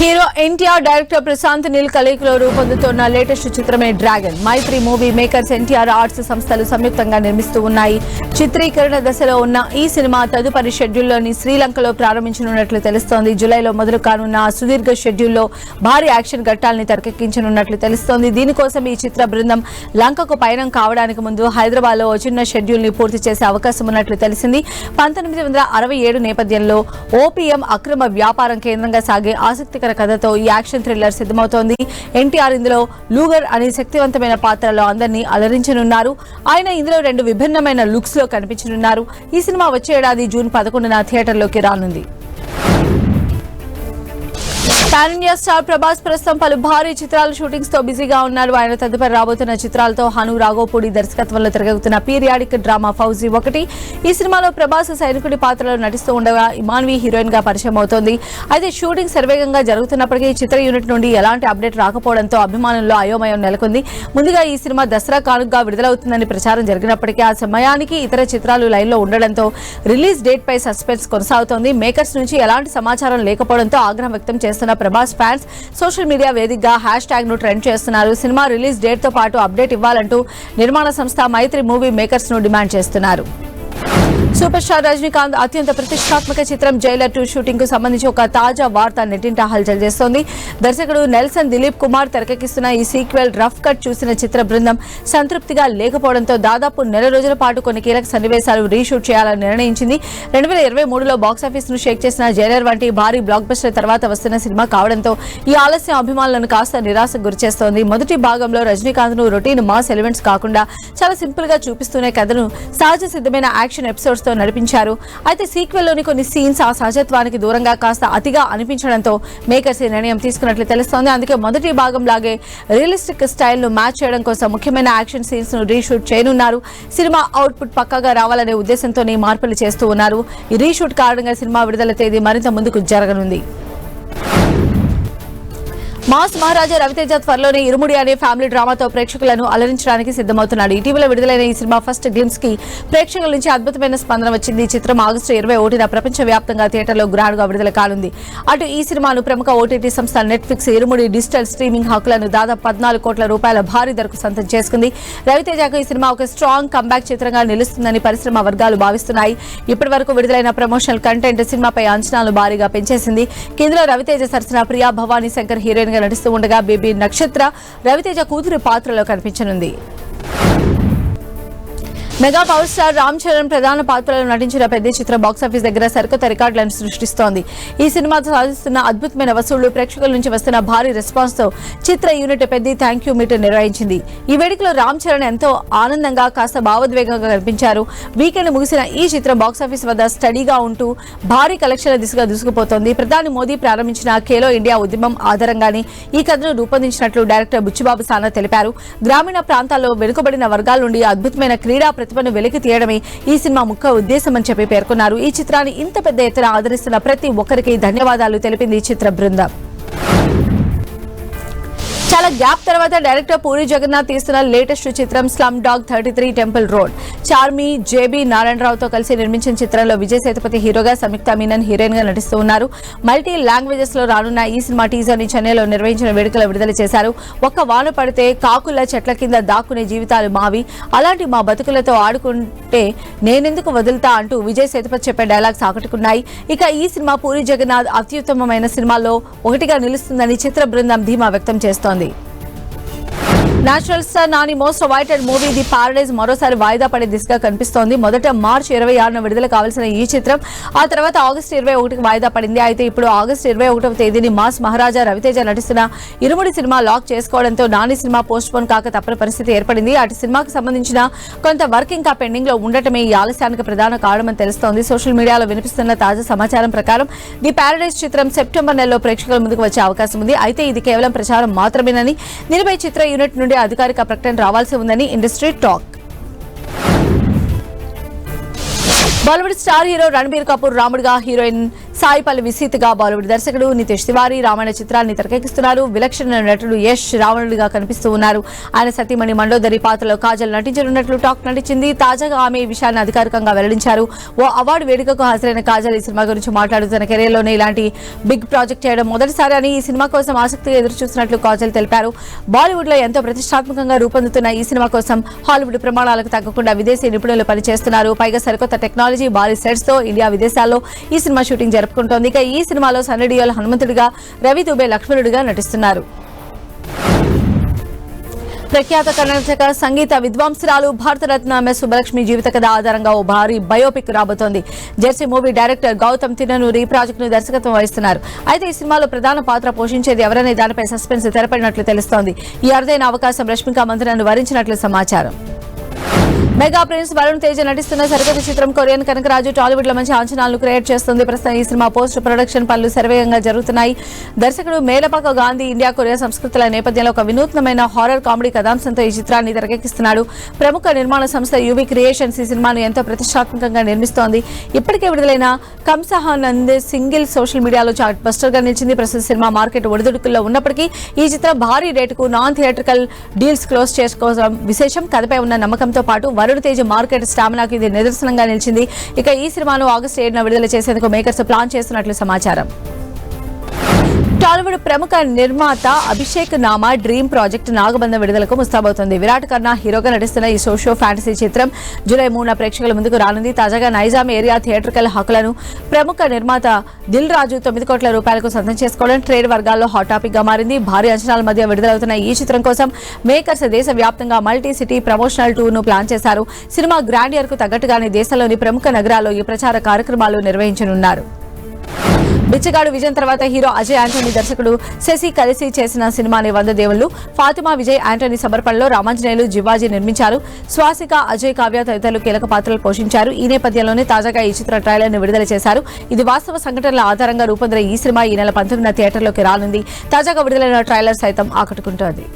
Hero NTR director Prashanth Neel కలయికలో రూపొందుతున్న latest చిత్రమే డ్రాగన్. మైత్రి మూవీ మేకర్స్ ఎన్టీఆర్ ఆర్ట్స్ సంస్థలు సంయుక్తంగా నిర్మిస్తూ ఉన్నాయి. చిత్రీకరణ దశలో ఉన్న ఈ సినిమా తదుపరి షెడ్యూల్లోని శ్రీలంకలో ప్రారంభించనున్నట్లు తెలుస్తోంది. జూలైలో మొదలు కానున్న సుదీర్ఘ షెడ్యూల్లో భారీ యాక్షన్ ఘట్టాలని తెరకెక్కించనున్నట్లు తెలుస్తోంది. దీనికోసం ఈ చిత్ర బృందం లంకకు పయనం కావడానికి ముందు హైదరాబాద్లో చిన్న షెడ్యూల్ ని పూర్తి చేసే అవకాశం ఉన్నట్లు తెలిసింది. 1967 నేపథ్యంలో ఓపీఎం అక్రమ వ్యాపారం కేంద్రంగా సాగే ఆసక్తికర కథతో ఈ యాక్షన్ థ్రిల్లర్ సిద్ధమవుతోంది. ఎన్టీఆర్ ఇందులో లూగర్ అనే శక్తివంతమైన పాత్రలో అందరినీ అలరించనున్నారు. ఆయన ఇందులో 2 విభిన్నమైన లుక్స్ లో కనిపించనున్నారు. ఈ సినిమా వచ్చే ఏడాది జూన్ 11న థియేటర్లోకి రానుంది. పాన్ ఇండియా స్టార్ ప్రభాస్ ప్రస్తుతం పలు భారీ చిత్రాల షూటింగ్స్ తో బిజీగా ఉన్నారు. ఆయన తదుపరి రాబోతున్న చిత్రాలతో హను రాఘోపూడి దర్శకత్వంలో తిరగవుతున్న పీరియాడిక్ డ్రామా ఫౌజీ ఒకటి. ఈ సినిమాలో ప్రభాస్ సైనికుడి పాత్రలో నటిస్తూ ఉండగా ఇమాన్వి హీరోయిన్ గా పరిచయం అవుతోంది. అయితే షూటింగ్ శరవేగంగా జరుగుతున్నప్పటికీ చిత్ర యూనిట్ నుండి ఎలాంటి అప్డేట్ రాకపోవడంతో అభిమానుల్లో అయోమయం నెలకొంది. ముందుగా ఈ సినిమా దసరా కానుకగా విడుదలవుతుందని ప్రచారం జరిగినప్పటికీ ఆ సమయానికి ఇతర చిత్రాలు లైన్లో ఉండడంతో రిలీజ్ డేట్ పై సస్పెన్స్ కొనసాగుతోంది. మేకర్స్ నుంచి ఎలాంటి సమాచారం లేకపోవడంతో ఆగ్రహం వ్యక్తం చేస్తున్న ప్రభాస్ ఫ్యాన్స్ సోషల్ మీడియా వేదికగా హ్యాష్ ట్యాగ్ ను ట్రెండ్ చేస్తున్నారు. సినిమా రిలీజ్ డేట్ తో పాటు అప్డేట్ ఇవ్వాలంటూ నిర్మాణ సంస్థ మైత్రి మూవీ మేకర్స్ ను డిమాండ్ చేస్తున్నారు. సూపర్ స్టార్ రజనీకాంత్ అత్యంత ప్రతిష్టాత్మక చిత్రం జైలర్ 2 షూటింగ్ కు సంబంధించి ఒక తాజా వార్త నెట్టింట హల్చల్ చేస్తోంది. దర్శకుడు నెల్సన్ దిలీప్ కుమార్ తెరకెక్కిస్తున్న ఈ సీక్వెల్ రఫ్ కట్ చూసిన చిత్ర బృందం సంతృప్తిగా లేకపోవడంతో దాదాపు నెల రోజుల పాటు కొన్ని కీలక సన్నివేశాలు రీషూట్ చేయాలని నిర్ణయించింది. 2023లో బాక్సాఫీస్ ను షేక్ చేసిన జైలర్ వంటి భారీ బ్లాక్ బస్టర్ తర్వాత వస్తున్న సినిమా కావడంతో ఈ ఆలస్యం అభిమానులను కాస్త నిరాశకు గురిచేస్తోంది. మొదటి భాగంలో రజనీకాంత్ ను రొటీన్ మాస్ ఎలిమెంట్స్ కాకుండా చాలా సింపుల్ గా చూపిస్తూనే కథను సహజ సిద్ధమైన యాక్షన్ ఎపిసోడ్స్ తో నడిపించారు. అయితే సీక్వెల్ లోని కొన్ని సీన్స్ ఆ సహజత్వానికి దూరంగా కాస్త అతిగా అనిపించడంతో మేకర్స్ ఈ నిర్ణయం తీసుకున్నట్లు తెలుస్తోంది. అందుకే మొదటి భాగం లాగే రియలిస్టిక్ స్టైల్ ను మ్యాచ్ చేయడం కోసం ముఖ్యమైన యాక్షన్ సీన్స్ ను రీషూట్ చేయనున్నారు. సినిమా అవుట్పుట్ పక్కాగా రావాలనే ఉద్దేశంతోనే మార్పులు చేస్తూ ఉన్నారు. ఈ రీషూట్ కారణంగా సినిమా విడుదల తేదీ మరింత ముందుకు జరగనుంది. మాస్ మహారాజా రవితేజ త్వరలోనే ఇరుముడి అనే ఫ్యామిలీ డ్రామాతో ప్రేక్షకులను అలరించడానికి సిద్ధమవుతున్నాడు. ఇటీవల విడుదలైన ఈ సినిమా ఫస్ట్ గ్లిమ్స్ కి ప్రేక్షకుల నుంచి అద్భుతమైన స్పందన వచ్చింది. ఈ చిత్రం ఆగస్టు 21న ప్రపంచవ్యాప్తంగా థియేటర్లో గ్రాండ్ గా విడుదల కానుంది. అటు ఈ సినిమాను ప్రముఖ ఓటీటీ సంస్థ నెట్ఫ్లిక్స్ ఇరుముడి డిజిటల్ స్ట్రీమింగ్ హక్కులను దాదాపు 14 కోట్ల రూపాయల భారీ ధరకు సొంతం చేసుకుంది. రవితేజకు ఈ సినిమా ఒక స్ట్రాంగ్ కంబ్యాక్ చిత్రంగా నిలుస్తుందని పరిశ్రమ వర్గాలు భావిస్తున్నాయి. ఇప్పటి వరకు విడుదలైన ప్రమోషనల్ కంటెంట్ సినిమాపై అంచనాలు భారీగా పెంచేసింది. కేంద్ర రవితేజ సరసన ప్రియా భవానీ శంకర్ హీరోయిన్ నటిస్తూ ఉండగా బేబీ నక్షత్ర రవితేజ కూతురు పాత్రలో కనిపించనుంది. Mega power star Ram Charan ప్రధాన పాత్రలో నటించిన పెద్ద చిత్రం బాక్సాఫీస్ దగ్గర సరికొత్త రికార్డులను సృష్టిస్తోంది. ఈ సినిమా సాధిస్తున్న అద్భుతమైన వసూళ్లు, ప్రేక్షకుల నుంచి వస్తున్న భారీ రెస్పాన్స్ తో చిత్ర యూనిట్ పెద్ద థ్యాంక్ యూ మీట్ నిర్వహించింది. ఈ వేడుకలో రామ్ చరణ్ ఎంతో ఆనందంగా కాస్త భావోద్వేగంగా కనిపించారు. వీకెండ్ ముగిసిన ఈ చిత్రం బాక్సాఫీస్ వద్ద స్టడీగా ఉంటూ భారీ కలెక్షన్ల దిశగా దూసుకుపోతోంది. ప్రధాని మోదీ ప్రారంభించిన ఖేలో ఇండియా ఉద్యమం ఆధారంగానే ఈ కథను రూపొందించినట్లు డైరెక్టర్ బుచ్చిబాబు సానా తెలిపారు. గ్రామీణ ప్రాంతాల్లో వెనుకబడిన వర్గాల నుండి అద్భుతమైన క్రీడా ప్రతిభను వెలికి తీయడమే ఈ సినిమా ముఖ్య ఉద్దేశమని చెప్పి పేర్కొన్నారు. ఈ చిత్రాన్ని ఇంత పెద్ద ఎత్తున ఆదరిస్తున్న ప్రతి ఒక్కరికి ధన్యవాదాలు తెలిపింది చిత్ర బృందం. చాలా గ్యాప్ తర్వాత డైరెక్టర్ పూరి జగన్నాథ్ తీస్తున్న లేటెస్ట్ చిత్రం Slum Dog 33 Temple Road. Charmi, JB నారాయణరావుతో కలిసి నిర్మించిన చిత్రంలో విజయ్ సేతుపతి హీరోగా, సంయుక్త మీనన్ హీరోయిన్ గా నటిస్తూ ఉన్నారు. మల్టీ లాంగ్వేజెస్ లో రానున్న ఈ సినిమా టీజర్ ని చెన్నైలో నిర్వహించిన వేడుకలో విడుదల చేశారు. ఒక్క వాన పడితే కాకుల చెట్ల కింద దాక్కునే జీవితాలు మావి, అలాంటి మా బతుకులతో ఆడుకుంటే నేనెందుకు వదులుతా అంటూ విజయ్ సేతుపతి చెప్పే డైలాగ్స్ ఆకట్టుకున్నాయి. ఇక ఈ సినిమా పూరి జగన్నాథ్ అత్యుత్తమమైన సినిమాల్లో ఒకటిగా నిలుస్తుందని చిత్ర బృందం ధీమా వ్యక్తం చేస్తోంది. National star Nani most awaited movie the paradise మరోసారి వాయిదా పడే దిశగా కనిపిస్తోంది. మొదట మార్చి 26న విడుదల కావాల్సిన ఈ చిత్రం ఆ తర్వాత ఆగస్టు 21కి వాయిదా పడింది. అయితే ఇప్పుడు ఆగస్టు 21వ తేదీని మాస్ మహారాజా రవితేజ నటిస్తున్న ఇరుముడి సినిమా లాక్ చేసుకోవడంతో నాని సినిమా పోస్ట్ పోన్ కాక తప్పని పరిస్థితి ఏర్పడింది. అటు సినిమాకు సంబంధించిన కొంత వర్క్ ఇంకా పెండింగ్ లో ఉండటమే ఈ ఆలస్యానికి ప్రధాన కారణమని తెలుస్తోంది. సోషల్ మీడియాలో వినిపిస్తున్న తాజా సమాచారం ప్రకారం ది పారడైజ్ చిత్రం సెప్టెంబర్ నెలలో ప్రేక్షకుల ముందుకు వచ్చే అవకాశం ఉంది. అయితే ఇది కేవలం ప్రచారం మాత్రమేనని, దీనిపై చిత్ర యూనిట్ నుండి అధికారిక ప్రకటన రావాల్సి ఉందని industry talk. Bollywood star hero Ranbir Kapoor రాముడిగా, హీరోయిన్ సాయి పల్లవి సీతగా బాలీవుడ్ దర్శకుడు నితీష్ తివారీ రామాయణ చిత్రాన్ని తెరకెక్కిస్తున్నారు. విలక్షణ నటుడు యష్ రావణుడిగా కనిపిస్తూ ఉన్నారు. ఆయన సతీమణి మండోదరి పాత్రలో కాజల్ నటించనున్నట్లు టాక్ నటించింది. తాజాగా ఆమె ఈ విషయాన్ని అధికారికంగా వెల్లడించారు. ఓ అవార్డు వేడుకకు హాజరైన కాజల్ ఈ సినిమా గురించి మాట్లాడుతూ తన కెరీర్లోనే ఇలాంటి బిగ్ ప్రాజెక్ట్ చేయడం మొదటిసారి అని ఈ సినిమా కోసం ఆసక్తిగా ఎదురుచూస్తున్నట్లు కాజల్ తెలిపారు. బాలీవుడ్ లో ఎంతో ప్రతిష్టాత్మకంగా రూపొందుతున్న ఈ సినిమా కోసం హాలీవుడ్ ప్రమాణాలకు తగ్గకుండా విదేశీ నిపుణులు పనిచేస్తున్నారు. పైగా సరికొత్త టెక్నాలజీ భారీ సెట్స్ తో ఇండియా విదేశాల్లో ఈ సినిమా షూటింగ్ జరుపుకుంటోంది. ఇక ఈ సినిమాలో సన్నీ డియోల్ హనుమంతుడిగా, రవి దుబే లక్ష్మణుడిగా నటిస్తున్నారు. ప్రఖ్యాత కర్ణాటక సంగీత విద్వాంసురాలు భారతరత్న ఎంఎస్ సుబ్బలక్ష్మి జీవిత కథ ఆధారంగా ఓ భారీ బయోపిక్ రాబోతోంది. Jersey movie director Gautam Tinnanuri ఈ ప్రాజెక్టును దర్శకత్వం వహిస్తున్నారు. అయితే ఈ సినిమాలో ప్రధాన పాత్ర పోషించేది ఎవరనే దానిపై సస్పెన్స్ తెరపడినట్లు తెలుస్తోంది. ఈ అరుదైన అవకాశం రష్మిక మందనను వరించినట్లు సమాచారం. మెగా ప్రిన్స్ వరుణ్ తేజ్ నటిస్తున్న సరికొత్త చిత్రం కొరియన్ కనకరాజు టాలీవుడ్ లో మంచి అంచనాలను క్రియేట్ చేస్తుంది. ప్రస్తుతం ఈ సినిమా పోస్ట్ ప్రొడక్షన్ పనులు శరవేగంగా జరుగుతున్నాయి. దర్శకుడు మేలపాక గాంధీ ఇండియా కొరియా సంస్కృతుల నేపథ్యంలో ఒక వినూత్నమైన హారర్ కామెడీ కథాంశంతో ఈ చిత్రాన్ని తెరకెక్కిస్తున్నాడు. ప్రముఖ నిర్మాణ సంస్థ యువి క్రియేషన్స్ ఈ సినిమాను ఎంతో ప్రతిష్టాత్మకంగా నిర్మిస్తోంది. ఇప్పటికే విడుదలైన కంసహానంద్ సింగిల్ సోషల్ మీడియాలో చాట్ బస్టర్ గా నిలిచింది. ప్రస్తుత సినిమా మార్కెట్ ఒడిదుడుకుల్లో ఉన్నప్పటికీ ఈ చిత్రం భారీ రేటుకు నాన్ థియేట్రికల్ డీల్స్ క్లోజ్ చేసుకోవడం విశేషం. కథపై ఉన్న నమ్మకంతో పాటు వరుణ్ తేజ్ మార్కెట్ స్టామినాకు ఇది నిదర్శనంగా నిలిచింది. ఇక ఈ సినిమాను ఆగస్టు 7న విడుదల చేసేందుకు మేకర్స్ ప్లాన్ చేస్తున్నట్లు సమాచారం. టాలీవుడ్ ప్రముఖ నిర్మాత అభిషేక్ నామా డ్రీమ్ ప్రాజెక్ట్ నాగబంధం విడుదలకు ముస్తాబవుతోంది. విరాట్ కర్ణ హీరోగా నటిస్తున్న ఈ సోషో ఫ్యాంటసీ చిత్రం జూలై 3న ప్రేక్షకుల ముందుకు రానుంది. తాజాగా నైజాం ఏరియా థియేట్రికల్ హక్కులను ప్రముఖ నిర్మాత దిల్ రాజు 9 కోట్ల రూపాయలకు సొంతం చేసుకోవడం ట్రేడ్ వర్గాల్లో హాట్ టాపిక్ గా మారింది. భారీ అంచనాల మధ్య విడుదలవుతున్న ఈ చిత్రం కోసం మేకర్స్ దేశవ్యాప్తంగా మల్టీ సిటీ ప్రమోషనల్ టూర్ ను ప్లాన్ చేశారు. సినిమా గ్రాండియర్ కు తగ్గట్టుగానే దేశంలోని ప్రముఖ నగరాల్లో ఈ ప్రచార కార్యక్రమాలు నిర్వహించనున్నారు. బిచ్చగాడు విజయం తర్వాత హీరో అజయ్ ఆంటోనీ దర్శకుడు శశి కలిసి చేసిన సినిమాని 100 దేవుళ్లు. ఫాతిమా విజయ్ ఆంటోనీ సమర్పణలో రామాంజనేయులు జివ్వాజీ నిర్మించారు. స్వాసిక అజయ్ కావ్య తదితరులు కీలక పాత్రలు పోషించారు. ఈ నేపథ్యంలోనే తాజాగా ఈ చిత్ర ట్రైలర్ ను విడుదల చేశారు. ఇది వాస్తవ సంఘటనల ఆధారంగా రూపొందిన ఈ సినిమా ఈ నెల 19న థియేటర్లోకి రానుంది. తాజాగా విడుదలైన ట్రైలర్ సైతం ఆకట్టుకుంటోంది.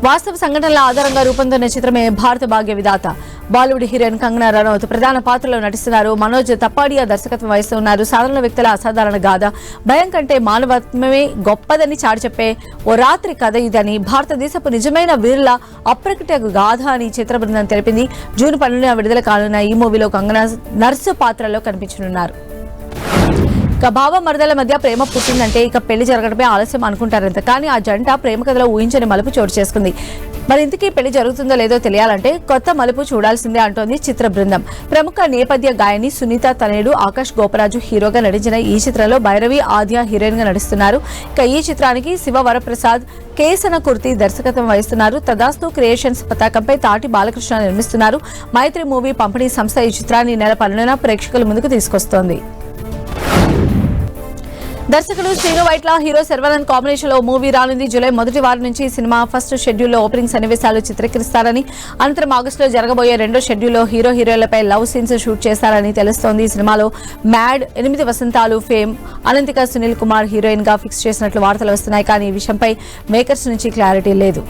వాస్తవ సంఘటనల ఆధారంగా రూపొందిన చిత్రమే భారత భాగ్య విధాత. బాలీవుడ్ హీరోయిన్ కంగనా రనౌత్ ప్రధాన పాత్రలో నటిస్తున్నారు. మనోజ్ తప్పాడియా దర్శకత్వం వహిస్తున్నారు. సాధారణ వ్యక్తుల అసాధారణ గాథ, భయం కంటే మానవత్వమే గొప్పదని చాటి చెప్పే ఓ రాత్రి కథ ఇదని, భారతదేశపు నిజమైన వీరుల అప్రకట గాథ అని చిత్ర బృందం తెలిపింది. జూన్ 12న విడుదల కానున్న ఈ మూవీలో కంగనా నర్సు పాత్రలో కనిపించనున్నారు. ఇక బావ మరదల మధ్య ప్రేమ పుట్టిందంటే ఇక పెళ్లి జరగడమే ఆలస్యం అనుకుంటారంత. కానీ ఆ జంట ప్రేమ కథలో ఊహించని మలుపు చోటు చేసుకుంది. మరి ఇంతకీ పెళ్లి జరుగుతుందో లేదో తెలియాలంటే కొత్త మలుపు చూడాల్సిందే అంటోంది చిత్ర బృందం. ప్రముఖ నేపథ్య గాయని సునీత తనయుడు ఆకాష్ గోపరాజు హీరోగా నటించిన ఈ చిత్రంలో భైరవి ఆద్య హీరోయిన్ గా నటిస్తున్నారు. ఇక ఈ చిత్రానికి శివ వరప్రసాద్ కేసన కుర్తి దర్శకత్వం వహిస్తున్నారు. తదాస్తు క్రియేషన్స్ పతాకంపై తాటి బాలకృష్ణ నిర్మిస్తున్నారు. మైత్రి మూవీ పంపిణీ సంస్థ ఈ చిత్రాన్ని నెల 12న ప్రేక్షకుల ముందుకు తీసుకొస్తోంది. దర్శకుడు శ్రీను వైట్ల హీరో శర్వానంద్ కాంబినేషన్ లో మూవీ రానుంది. జూలై మొదటి వారం నుంచి ఈ సినిమా ఫస్ట్ షెడ్యూల్లో ఓపెనింగ్ సన్నివేశాలు చిత్రీకరిస్తారని, అనంతరం ఆగస్టులో జరగబోయే రెండో షెడ్యూల్లో హీరో హీరోయిన్లపై లవ్ సీన్స్ షూట్ చేస్తారని తెలుస్తోంది. ఈ సినిమాలో మ్యాడ్, 8 వసంతాలు ఫేమ్, అనంతిక సునీల్ కుమార్ హీరోయిన్ గా ఫిక్స్ చేసినట్లు వార్తలు వస్తున్నాయి. కానీ ఈ విషయంపై మేకర్స్ నుంచి క్లారిటీ లేదు.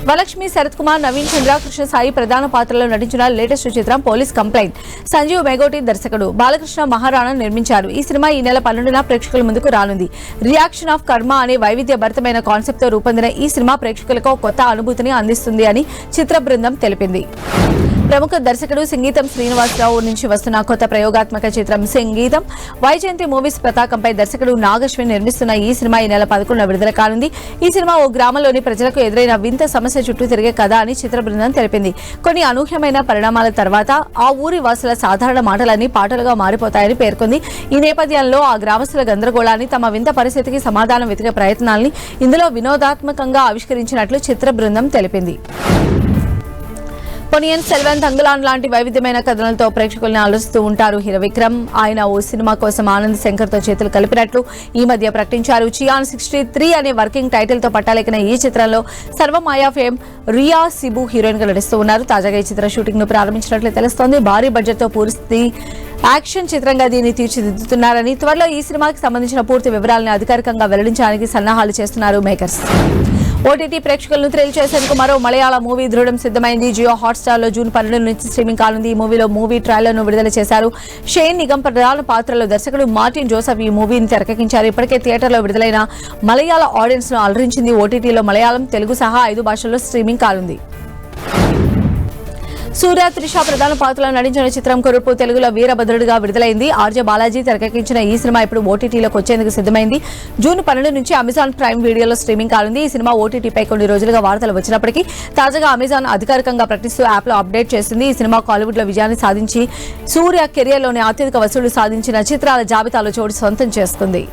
వరలక్ష్మి, శరత్ కుమార్, నవీన్ చంద్ర, కృష్ణ సాయి ప్రధాన పాత్రలో నటించిన లేటెస్ట్ చిత్రం పోలీస్ కంప్లైంట్. సంజీవ్ మేగోటి దర్శకుడు, బాలకృష్ణ మహారాణా నిర్మించారు. ఈ సినిమా ఈ నెల 12న ప్రేక్షకుల ముందుకు రానుంది. రియాక్షన్ ఆఫ్ కర్మ అనే వైవిధ్యభరితమైన కాన్సెప్ట్ తో రూపొందిన ఈ సినిమా ప్రేక్షకులకు కొత్త అనుభూతిని అందిస్తుంది అని చిత్ర బృందం తెలిపింది. ప్రముఖ దర్శకుడు సంగీతం శ్రీనివాసరావు నుంచి వస్తున్న కొత్త ప్రయోగాత్మక చిత్రం సంగీతం. వైజయంతి మూవీస్ పతాకంపై దర్శకుడు నాగశ్విన్ నిర్మిస్తున్న ఈ సినిమా ఈ నెల 11న విడుదల కానుంది. ఈ సినిమా ఓ గ్రామంలోని ప్రజలకు ఎదురైన వింత సమస్య చుట్టూ తిరిగే కథ అని చిత్ర బృందం తెలిపింది. కొన్ని అనూహ్యమైన పరిణామాల తర్వాత ఆ ఊరి వాసుల సాధారణ మాటలన్నీ పాటలుగా మారిపోతాయని పేర్కొంది. ఈ నేపథ్యంలో ఆ గ్రామస్తుల గందరగోళాన్ని, తమ వింత పరిస్థితికి సమాధానం వెతికే ప్రయత్నాల్ని ఇందులో వినోదాత్మకంగా ఆవిష్కరించినట్లు చిత్ర బృందం తెలిపింది. పొనియన్ సెల్వన్, తంగులాన్ లాంటి వైవిధ్యమైన కథనాలతో ప్రేక్షకుల్ని అలరుస్తూ ఉంటారు హీరో విక్రమ్. ఆయన ఓ సినిమా కోసం ఆనంద్ శంకర్ తో చేతులు కలిపినట్లు ఈ మధ్య ప్రకటించారు. చియాన్ 63 అనే వర్కింగ్ టైటిల్ తో పట్టాలెక్కిన ఈ చిత్రంలో సర్వమాయా ఫేమ్ రియా సిబు హీరోయిన్ గా నటిస్తూ ఉన్నారు. తాజాగా ఈ చిత్ర షూటింగ్ ను ప్రారంభించినట్లు తెలుస్తోంది. భారీ బడ్జెట్ తో పూర్తి యాక్షన్ చిత్రంగా దీన్ని తీర్చిదిద్దుతున్నారని, త్వరలో ఈ సినిమాకి సంబంధించిన పూర్తి వివరాలను అధికారికంగా వెల్లడించడానికి సన్నాహాలు చేస్తున్నారు మేకర్స్. ఓటీటీ ప్రేక్షకులను థ్రిల్ చేసేందుకు మరో మలయాళ మూవీ దృఢం సిద్ధమైంది. జియో హాట్స్టార్ లో జూన్ 12 నుంచి స్ట్రీమింగ్ కానుంది. ఈ మూవీలో మూవీ ట్రైలర్ ను విడుదల చేశారు. షేన్ నిగమ్ ప్రధాన పాత్రలో దర్శకుడు మార్టిన్ జోసెఫ్ ఈ మూవీని తెరకెక్కించారు. ఇప్పటికే థియేటర్లో విడుదలైన మలయాళ ఆడియన్స్ ను అలరించింది. ఓటీటీలో మలయాళం, తెలుగు సహా 5 భాషల్లో స్ట్రీమింగ్ కానుంది. సూర్య, త్రిష ప్రధాన పాత్రలో నటించిన చిత్రం కురుపు తెలుగులో వీరభద్రుడిగా విడుదలైంది. ఆర్జే బాలాజీ తెరకెక్కించిన ఈ సినిమా ఇప్పుడు ఓటీటీలోకి వచ్చేందుకు సిద్ధమైంది. జూన్ 12 నుంచి అమెజాన్ ప్రైమ్ వీడియోలో స్ట్రీమింగ్ కానుంది. ఈ సినిమా ఓటీటీపై కొన్ని రోజులుగా వార్తలు వచ్చినప్పటికీ తాజాగా అమెజాన్ అధికారికంగా ప్రకటిస్తూ యాప్లో అప్డేట్ చేసింది. ఈ సినిమా కాలీవుడ్లో విజయాన్ని సాధించి సూర్య కెరియర్లోని అత్యధిక వసూళ్లు సాధించిన చిత్రాల జాబితాలో చోటు సొంతం చేసుకుంది.